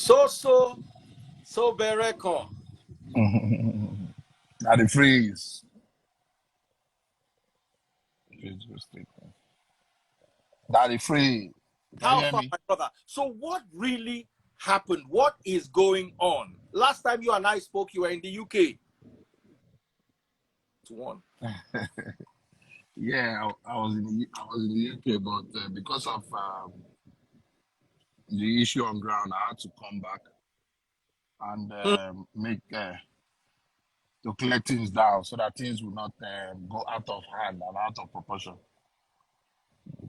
Soso Soberekon. Now the freeze. Daddy free. Can you How hear far, me? my brother? So, what really happened? What is going on? Last time you and I spoke, you were in the UK. One. Yeah, I was in the UK, but because of the issue on ground, I had to come back and make to clear things down so that things will not go out of hand and out of proportion.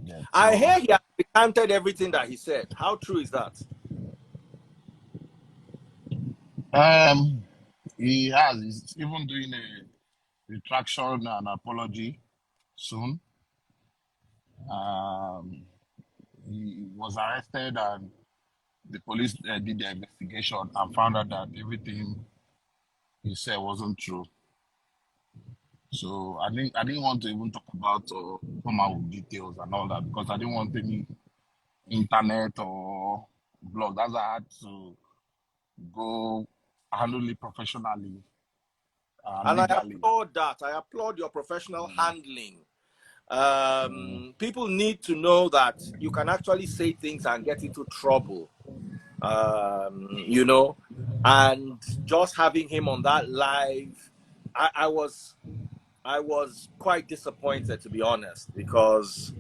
Yeah, I so hear he has recanted everything that he said. How true is that? um, he's even doing a retraction and apology soon. Um, he was arrested and the police did the investigation and found out that everything he said wasn't true. So I didn't want to even talk about or come out with details and all that because I didn't want any internet or blog. That's why I had to go handle it professionally and And I legally. applaud that. I applaud your professional Mm, handling. mm, People need to know that you can actually say things and get into trouble. You know, and just having him on that live, I was quite disappointed, to be honest, because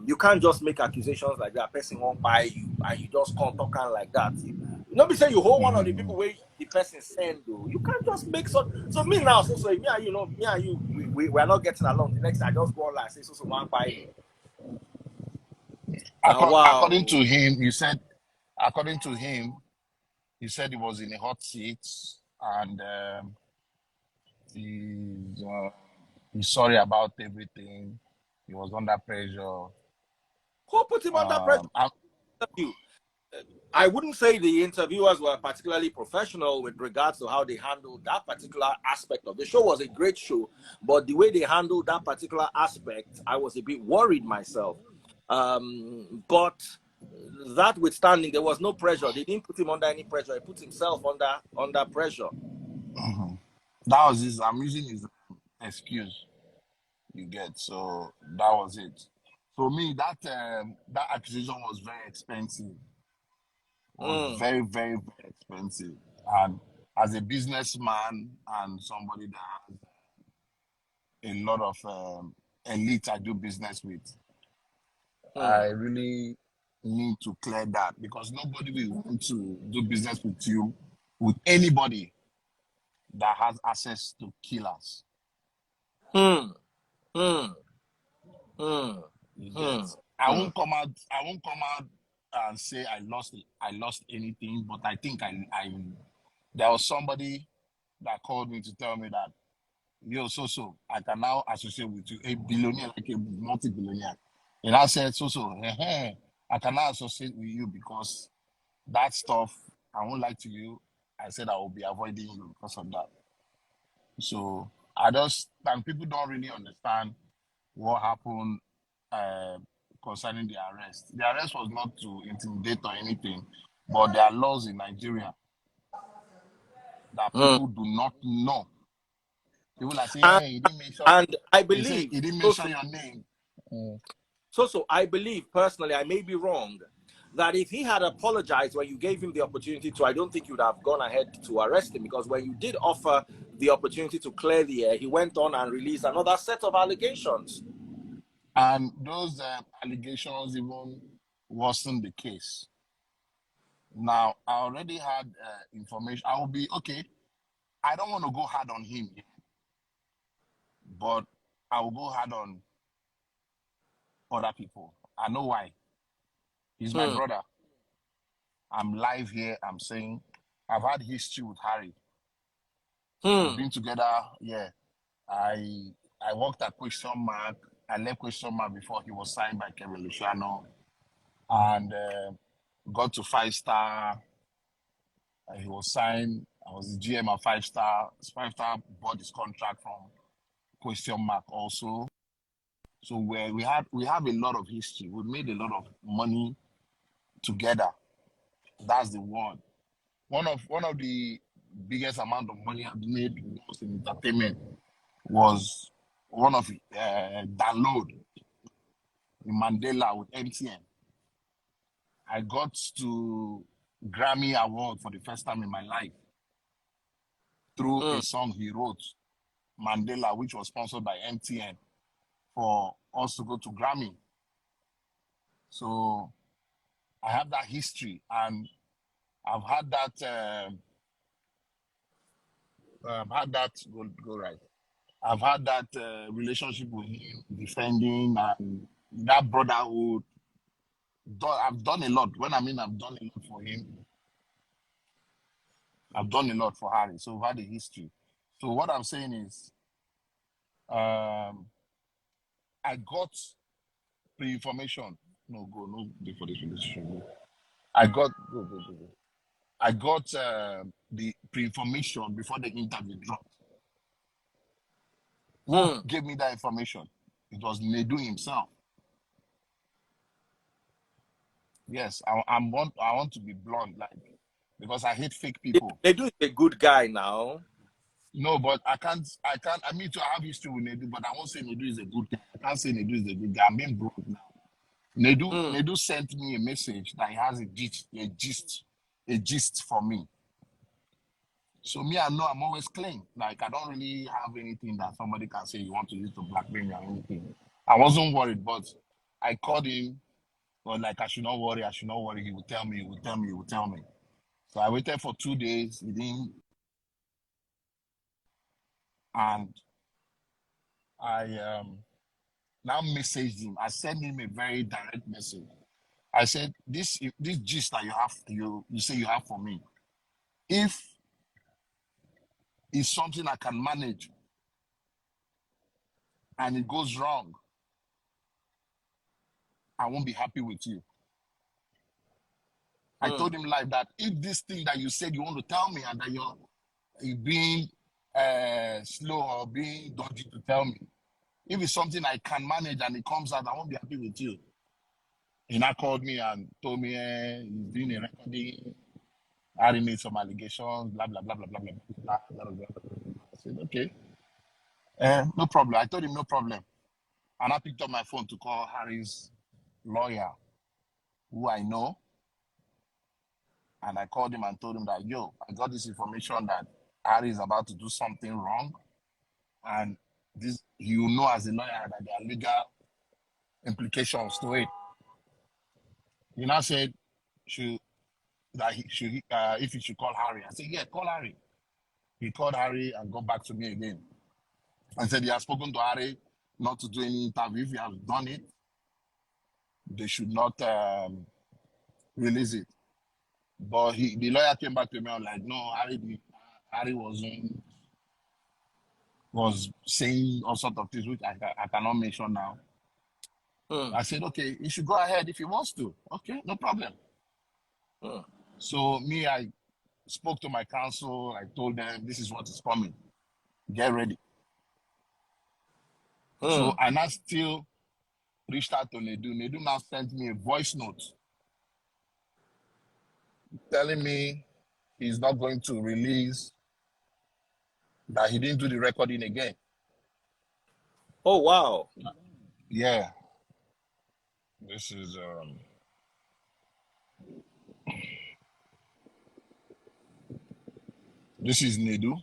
you can't just make accusations like that. Person won't buy you, and you just can't talk on like that. You not be saying you hold one of the mm. people where the person send though. You can't just make so me now. So me and you know me and you we are not getting along. The next I just go online and say so one buy me. Now According to wow. him, according to him, he said he was in a hot seat and he's, he's sorry about everything. He was under pressure. Who put him under pressure? I, I wouldn't say the interviewers were particularly professional with regards to how they handled that particular aspect of the show. Was a great show, but the way they handled that particular aspect, I was a bit worried myself. But that withstanding, there was no pressure. They didn't put him under any pressure. He put himself under pressure. that was his. I'm using his excuse. You get so that was it. For me, that accusation was very expensive. Was Mm. very expensive. And as a businessman and somebody that has a lot of elite I do business with, I Mm. really need to clear that because nobody will want to do business with you, with anybody that has access to killers. Mm. Mm. Mm. You get. Mm. I Mm. won't come out. I won't come out and say I lost anything. But I think I there was somebody that called me to tell me that yo so I can now associate with you a billionaire like a multi-billionaire. And I said so I can now associate with you because that stuff I won't lie to you. I said I will be avoiding you because of that. So I just and people don't really understand what happened uh, concerning the arrest. The arrest was not to intimidate or anything, but there are laws in Nigeria that Mm. people do not know. People are saying, And, "Hey, he didn't mention." and I They say believe he didn't also mention your name. Mm. So I believe personally, I may be wrong, that if he had apologized when you gave him the opportunity to, I don't think you'd have gone ahead to arrest him because when you did offer the opportunity to clear the air, he went on and released another set of allegations. And those allegations even wasn't the case. Now, I already had information. I will be okay. I don't want to go hard on him, but I will go hard on other people. I know why. He's my Hmm. brother. I'm live here. I'm saying I've had history with Harry. We've Hmm. been together. Yeah. I I worked at Question Mark. I left Question Mark before he was signed by Kevin Luciano and got to Five Star. He was signed. I was the GM at Five Star. Five Star bought his contract from Question Mark also. So we have a lot of history. We made a lot of money together. That's the word. One of the biggest amount of money I've made was in entertainment was one of download in Mandela with MTN. I got to Grammy Award for the first time in my life through a song he wrote, Mandela, which was sponsored by MTN for us to go to Grammy. So I have that history, and I've had that. Go right. I've had that relationship with him, defending and that brotherhood. I've done a lot. When I mean I've done a lot for him, I've done a lot for Harry. So we've had a history. So what I'm saying is, um, I got pre-information. No, go, no, before this relationship. Go. I got, go. I got the pre-information before the interview dropped. Who gave me that information? It was Nedu himself. Yes, I want to be blunt, like, because I hate fake people. Nedu is a good guy now. No, but I mean to have history with Nedu, but I won't say Nedu is a good guy. I can't say Nedu is a good guy. I'm being broke now. Nedu sent me a message that he has a gist for me. So me, I know I'm always clean. Like I don't really have anything that somebody can say you want to use to blackmail me or anything. I wasn't worried, but I called him, but like I should not worry, I should not worry. He would tell me, he would tell me, he would tell me. So I waited for 2 days. He didn't, and I now messaged him. I sent him a very direct message. I said, this gist that you say you have for me, if it's something I can manage and it goes wrong, I won't be happy with you. I told him like that. If this thing that you said you want to tell me and that you're being slow or being dodgy to tell me, if it's something I can manage and it comes out, I won't be happy with you. He now called me and told me he's doing a recording. Harry made some allegations, blah, blah, blah, blah, blah, blah, blah, blah, blah, blah, blah. I said, okay. No problem. I told him no problem. And I picked up my phone to call Harry's lawyer, who I know. And I called him and told him that, yo, I got this information that Harry is about to do something wrong. And this, you know, as a lawyer, that there are legal implications to it. He now said, if he should call Harry. I said, yeah, call Harry. He called Harry and got back to me again and said he has spoken to Harry not to do any interview. If he has done it, they should not release it. But the lawyer came back to me and like, no, Harry was saying all sorts of things which I cannot mention now. I said, okay, he should go ahead if he wants to. Okay, no problem. So me, I spoke to my counsel. I told them this is what is coming. Get ready. So I now still reached out to Nedu. Nedu now sent me a voice note telling me he's not going to release, that he didn't do the recording again. Oh, wow. Yeah. This is Nedu.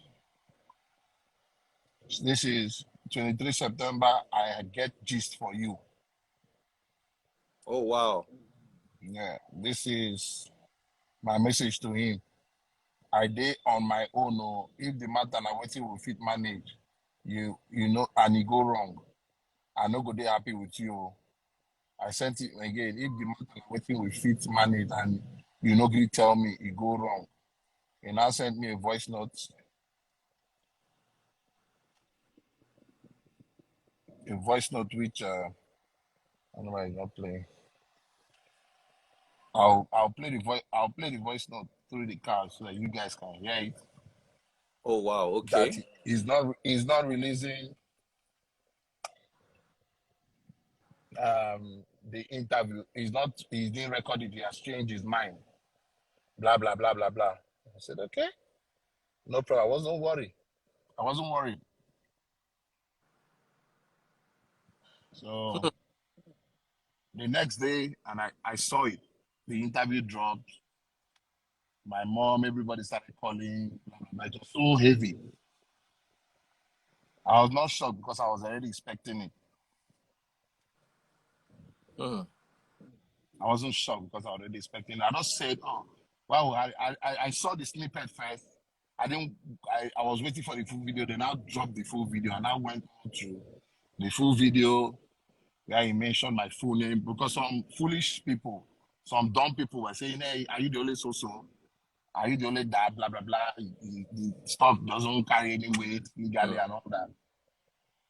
This is 23 September. I get gist for you. Oh, wow. Yeah. This is my message to him. I did on my own. Oh, if the matter na wetin we fit manage, you know, and it go wrong, I no go dey happy with you. I sent it again. If the matter na wetin we fit manage and you no gree tell me it go wrong, he now sent me a voice note. A voice note which I don't know why it's not playing. I'll play the voice note through the car so that you guys can hear it. Oh, wow. That Okay. he's not releasing the interview. He didn't record it. He has changed his mind. blah, blah, blah, blah, blah. I said, okay, no problem. I wasn't worried. I wasn't worried. So the next day, and I saw it. The interview dropped. My mom, everybody started calling. Blah, blah, blah. It was so heavy. I was not shocked because I was already expecting it. Mm. I wasn't shocked because I was already expecting it. I just said, oh, well, I saw the snippet first. I didn't. I was waiting for the full video. Then I dropped the full video, and I went on to the full video where he mentioned my full name because some foolish people, some dumb people were saying, "Hey, are you the only so-so? Are you the only that? Blah blah blah. The stuff doesn't carry any weight legally Mm. and all that."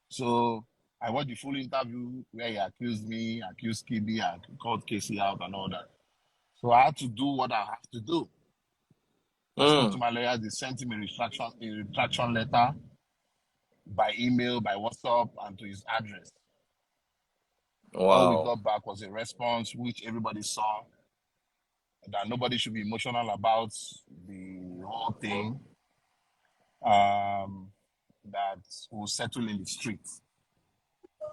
So I watched the full interview where he accused me, accused Kibi, and called Casey out and all that. So I had to do what I have to do. I spoke to Mm. my lawyers. They sent him a retraction letter by email, by WhatsApp, and to his address. All we Wow. got back was a response which everybody saw, that nobody should be emotional about the whole thing, that will settle in the streets,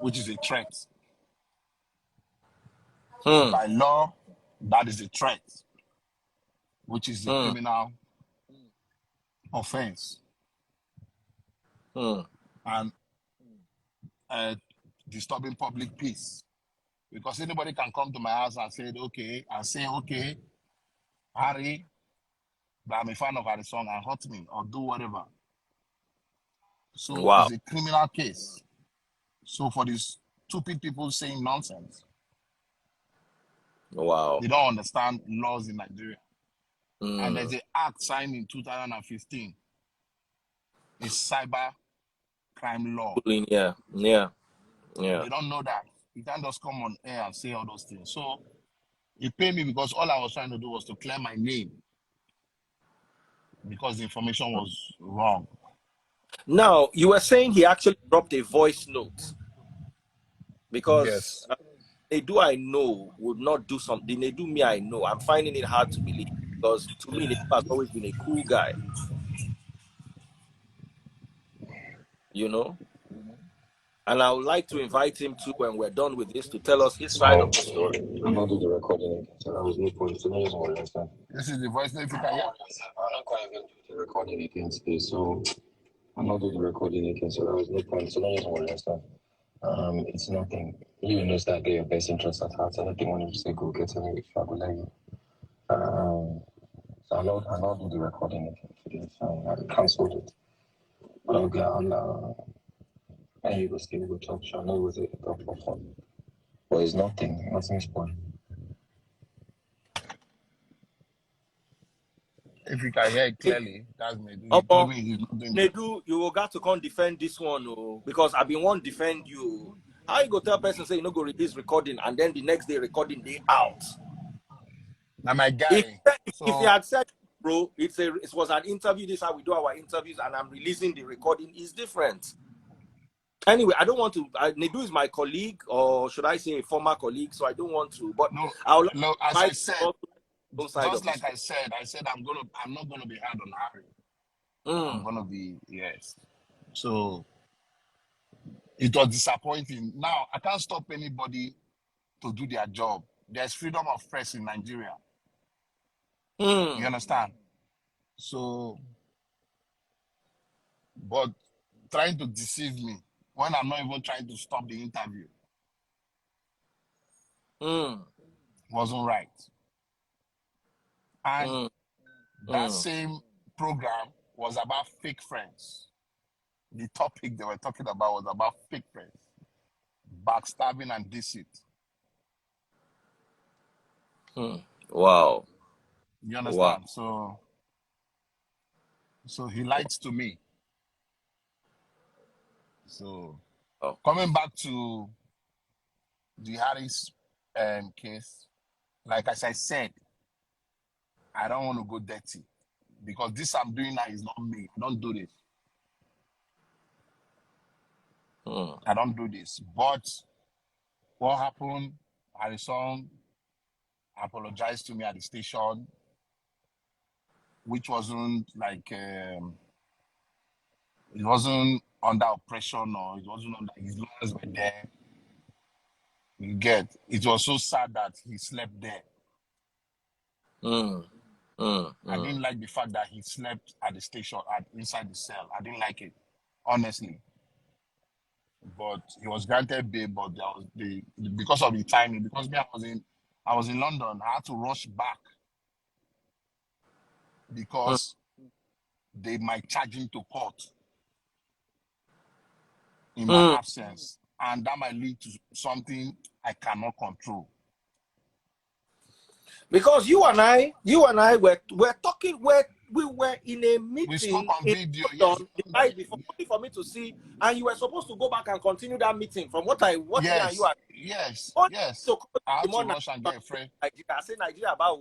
which is a threat. Mm. By law, that is a threat, which is a Mm. criminal offense. Mm. And disturbing public peace. Because anybody can come to my house and say, okay, Harry, but I'm a fan of Harrysong and hurt me or do whatever. So Wow. it's a criminal case. So for these stupid people saying nonsense, Wow. they don't understand laws in Nigeria. And there's Mm. an act signed in 2015, a cyber crime law. Bullying, yeah. Yeah. Yeah. They don't know that. You can't just come on air and say all those things. So he paid me because all I was trying to do was to clear my name because the information was wrong. Now, you were saying he actually dropped a voice note because Yes. they do I know would not do something. They do me I know. I'm finding it hard to believe because to me, Nedu has always been a cool guy, you know? And I would like to invite him to, when we're done with this, to tell us his side of the story. I'm not doing the recording again, so that was no point. So no reason why understand. This is the voice note. If you can hear. I'm not going to even do the recording again today, so I'm not doing the recording again, so that was no point. So no reason why understand. It's nothing. You know that get your best interest at heart. Anything when you say go get any if I will let you. So I'll not do the recording again today. So I cancelled it. But I'll get on. And you will still go talk. So I know it was a talk for fun. But it's nothing. Nothing's spoiled. If you can hear it clearly, that's Nedu. He told me he's not doing it. Nedu, you will got to come defend this one, oh, because I've been one defend you. How you go tell person say you no go release recording and then the next day recording day out? Now my If guy. if you So had said, bro, it was an interview. This is how we do our interviews, and I'm releasing the recording. Is different. Anyway, I don't want to. Nedu is my colleague, or should I say a former colleague? So I don't want to. But I would like no, as to I fight said, both side just of the like story. I said I'm not gonna be hard on Harry. I'm Mm. gonna be yes. So it was disappointing. Now I can't stop anybody to do their job. There's freedom of press in Nigeria. You Mm. understand? So, but trying to deceive me when I'm not even trying to stop the interview Mm. wasn't right. And Mm. that Mm. same program was about fake friends. The topic they were talking about was about fake friends, backstabbing and deceit. Mm. Wow. You Wow. understand? So he lied to me. So Wow. coming back to the Harris case, like as I said, I don't want to go dirty because this I'm doing now is not me. I don't do this. Mm. I don't do this. But what happened? Harrison apologized to me at the station. which wasn't like it wasn't under oppression or it wasn't under his lawyers were there. You get it was so sad that he slept there. I didn't like the fact that he slept at the station inside the cell. I didn't like it, honestly. But he was granted bail, but there was because of the timing, because me I was in London, I had to rush back because they might charge him to court in my absence. And that might lead to something I cannot control. Because you and I were talking where we were in a meeting. We spoke on in video, London, yes. the night before, only for me to see, and you were supposed to go back and continue that meeting. From what me and you are. Yes. So I had to rush and get a friend. Nigeria, I say Nigeria about.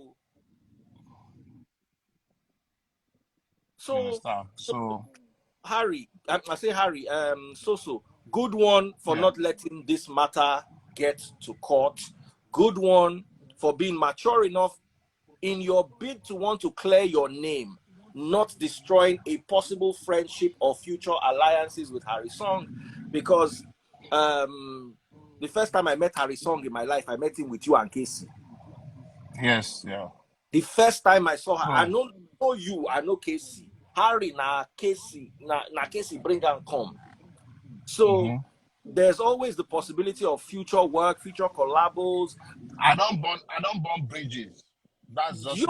So Harry, I say Harry, Soso, good one for not letting this matter get to court. Good one for being mature enough in your bid to want to clear your name, not destroying a possible friendship or future alliances with Harrysong. Because the first time I met Harrysong in my life, I met him with you and Casey. Yes, yeah. The first time I saw her, I know you, I know Casey. Harry na Casey bring and come. So there's always the possibility of future work, future collabos. I don't burn bridges. That's just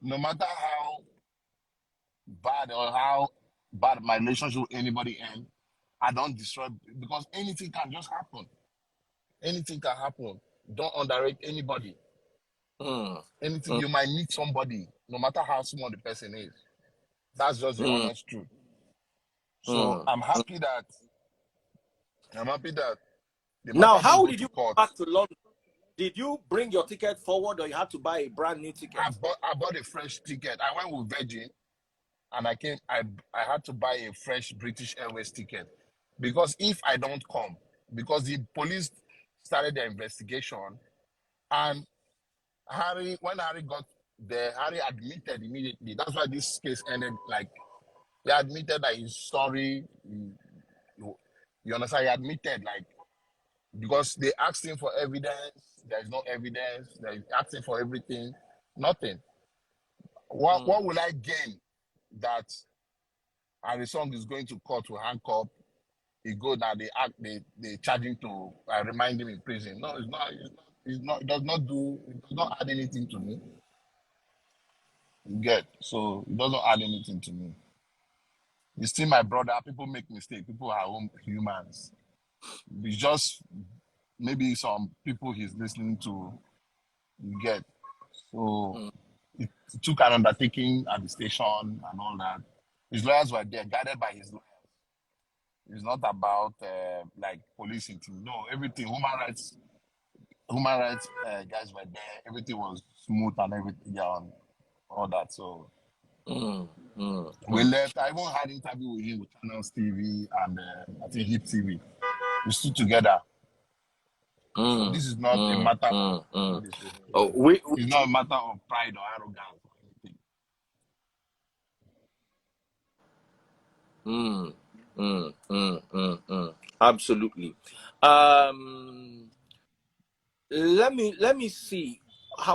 no matter how bad or how bad my relationship with anybody ends, I don't destroy, because anything can just happen. Anything can happen. Don't underrate anybody. Anything, you might meet somebody, no matter how small the person is. That's just the honest truth. So I'm happy that now, how did you go back to London? Did you bring your ticket forward, or you had to buy a brand new ticket? I bought a fresh ticket. I went with Virgin, and I had to buy a fresh British Airways ticket, because if I don't come, because the police started their investigation, and when Harry got there, Harry admitted immediately. That's why this case ended. Like, he admitted that he's sorry. You understand? He admitted, like, because they asked him for evidence. There's no evidence. They asked him for everything. Nothing. What will I gain that Harrysong is going to court to handcuff? He go that they charge him to remind him in prison. No, it's not. It does not add anything to me. You get? So it doesn't add anything to me. He's still my brother. People make mistakes. People are humans. It's just maybe some people he's listening to. You get? So it took an undertaking at the station and all that. His lawyers were there, guided by his lawyers. It's not about like policing team. No, everything. Human rights guys were there. Everything was smooth and everything, all that. So we left. I even had an interview with him with Channels TV and I think Hip TV. We stood together. So this is not a matter of it's not a matter of pride or arrogance or anything. Absolutely. Let me see.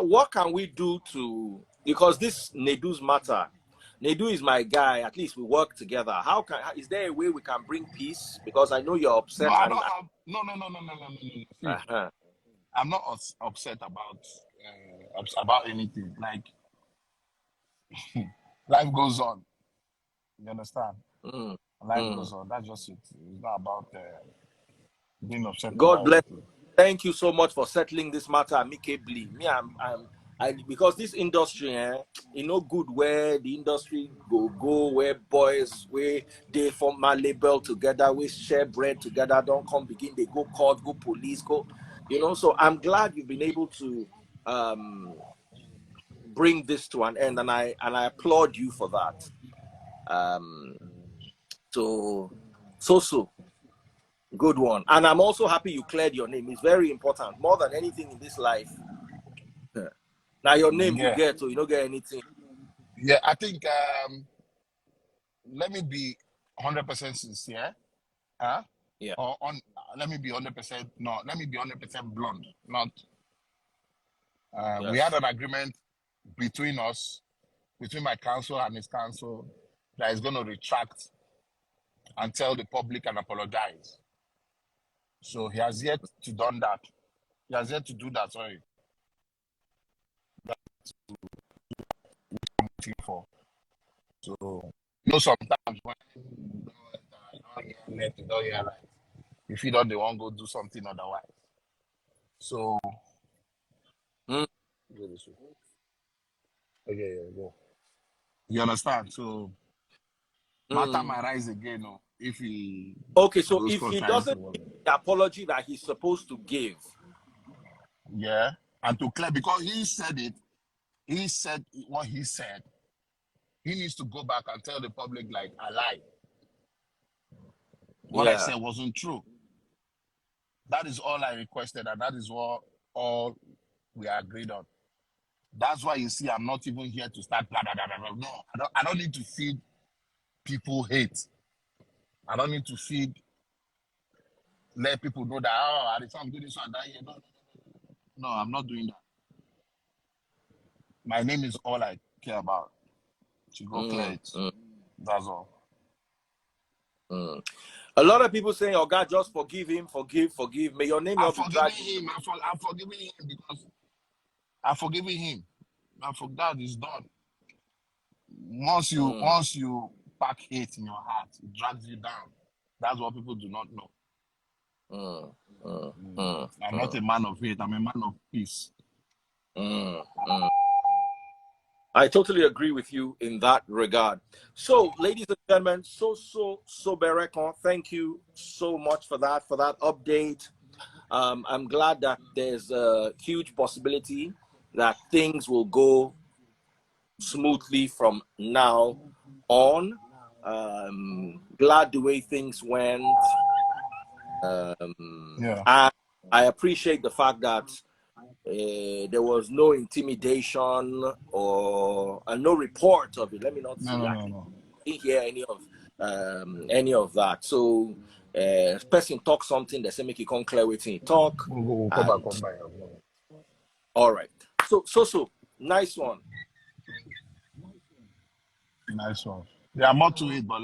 What can we do to, because this Nedu's matter. Nedu is my guy. At least we work together. Is there a way we can bring peace? Because I know you're upset. No, I don't have. No. Uh-huh. I'm not upset about anything. Like, life goes on. You understand? Life goes on. That's just it. It's not about being upset. God bless. Thank you so much for settling this matter amicably. Me, because this industry, good where the industry go where boys where they form my label together, we share bread together, don't come begin, they go court, go police, go, So I'm glad you've been able to bring this to an end, and I applaud you for that. So good one. And I'm also happy you cleared your name. It's very important, more than anything in this life. Now your name you get, so you don't get anything. Yeah, I think let me be 100% sincere. Huh? Yeah. Or on let me be 100%, no, let me be 100% blunt. Not we had Yes. an agreement between us, between my counsel and his counsel, that is going to retract and tell the public and apologize. So he has yet to done that. He has yet to do that. Sorry, that's what I'm waiting for. So sometimes when you don't hear left, you don't hear right. If you don't, they won't go do something otherwise. So Mm, go this way. Okay, yeah, go. You understand? So matter mm. might rise again, oh, if he Okay, so goes if he contrary to doesn't what. give the apology that he's supposed to give, Yeah, and to clear, because he said what he said. He needs to go back and tell the public, like, I lied. What I yeah. said wasn't true. That is all I requested, and that is what all we agreed on. That's why you see I'm not even here to start blah blah blah blah. No, I don't need to feed people hate. I don't need to let people know that, oh, Harrysong do this and that. Yeah, no, I'm not doing that. My name is all I care about. To go clear Mm, it. mm, That's all. mm. A lot of people saying, "Oh God, just forgive him, forgive." May your name I'm not be forgiving dragged into. him. I'm forgiving him because I'm forgiving him. And for that is done. Mm, Once you pack hate in your heart, it drags you down. That's what people do not know. mm, mm, mm, I'm not mm, a man of hate. I'm a man of peace. mm, mm. I totally agree with you in that regard. So, ladies and gentlemen, Soso Soberekon, thank you so much for that update. I'm glad that there's a huge possibility that things will go smoothly from now on. Glad the way things went. Yeah. I appreciate the fact that there was no intimidation or no report of it. Let me not No, say no, I no, no. didn't hear any of that. So person talk something, they say make it come clear waiting talk. We'll come back And on by. all right. So nice one. Nice one. There are more to it, but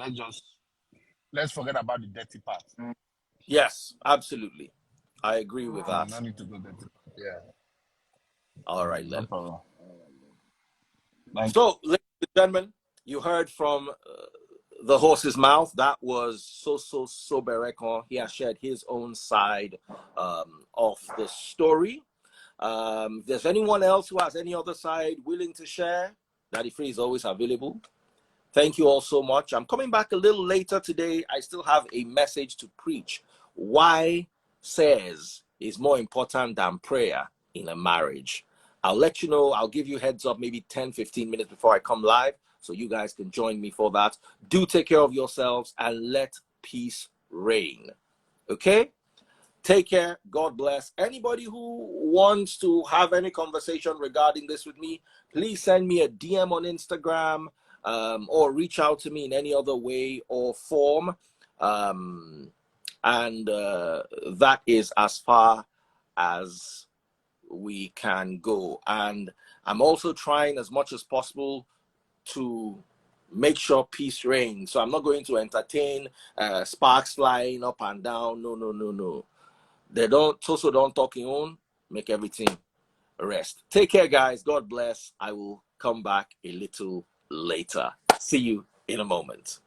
let's forget about the dirty part. Yes, absolutely. I agree with that. No need to go dirty part. Yeah. All right No then. problem. Thank So, ladies and gentlemen, you heard from the horse's mouth. That was Soso Soberekon. He has shared his own side of the story. If there's anyone else who has any other side willing to share, Daddy Free is always available. Thank you all so much. I'm coming back a little later today. I still have a message to preach. Why says is more important than prayer in a marriage. I'll let you know. I'll give you heads up maybe 10, 15 minutes before I come live so you guys can join me for that. Do take care of yourselves and let peace reign. Okay? Take care. God bless. Anybody who wants to have any conversation regarding this with me, please send me a DM on Instagram or reach out to me in any other way or form. And that is as far as we can go. And I'm also trying as much as possible to make sure peace reigns. So I'm not going to entertain sparks flying up and down. No. They don't talk in own, make everything rest. Take care, guys. God bless. I will come back a little later. See you in a moment.